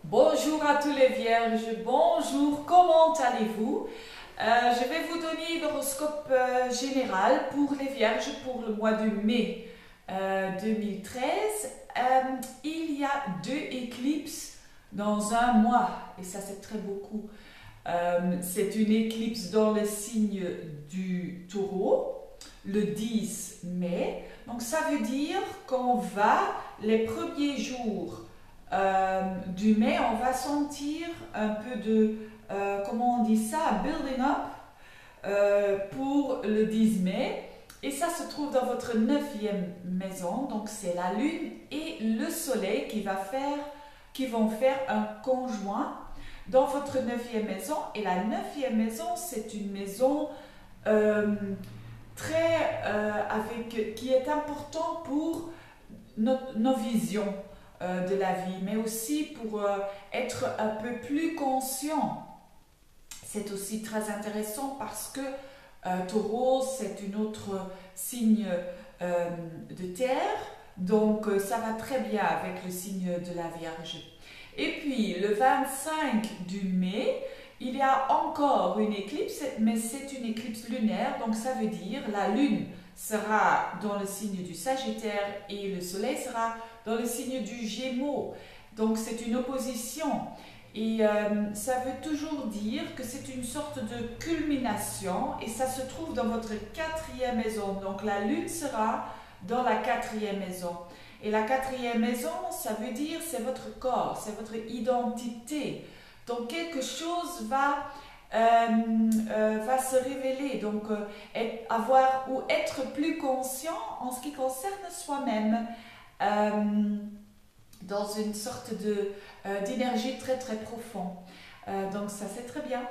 Bonjour à tous les vierges, bonjour, comment allez-vous? Je vais vous donner l'horoscope général pour les vierges pour le mois de mai 2013. Il y a 2 éclipses dans un mois et ça c'est très beaucoup. C'est une éclipse dans le signe du taureau le 10 mai. Donc ça veut dire qu'on va les premiers jours du mai, on va sentir un peu de, comment on dit ça, building up pour le 10 mai. Et ça se trouve dans votre 9e maison, donc c'est la lune et le soleil qui vont faire un conjoint dans votre 9e maison. Et la 9e maison, c'est une maison qui est importante pour nos visions de la vie, mais aussi pour être un peu plus conscient. C'est aussi très intéressant parce que Taureau, c'est une autre signe de terre, donc ça va très bien avec le signe de la Vierge. Et puis le 25 du mai, il y a encore une éclipse, mais c'est une éclipse lunaire, donc ça veut dire la lune sera dans le signe du Sagittaire et le soleil sera dans le signe du Gémeaux. Donc c'est une opposition et ça veut toujours dire que c'est une sorte de culmination et ça se trouve dans votre 4e maison. Donc la lune sera dans la 4e maison. Et la 4e maison, ça veut dire c'est votre corps, c'est votre identité. Donc quelque chose va se révéler, donc être plus conscient en ce qui concerne soi-même, dans une sorte d'énergie très très profonde. Donc ça c'est très bien.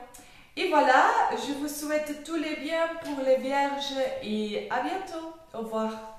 Et voilà, je vous souhaite tous les biens pour les vierges et à bientôt. Au revoir.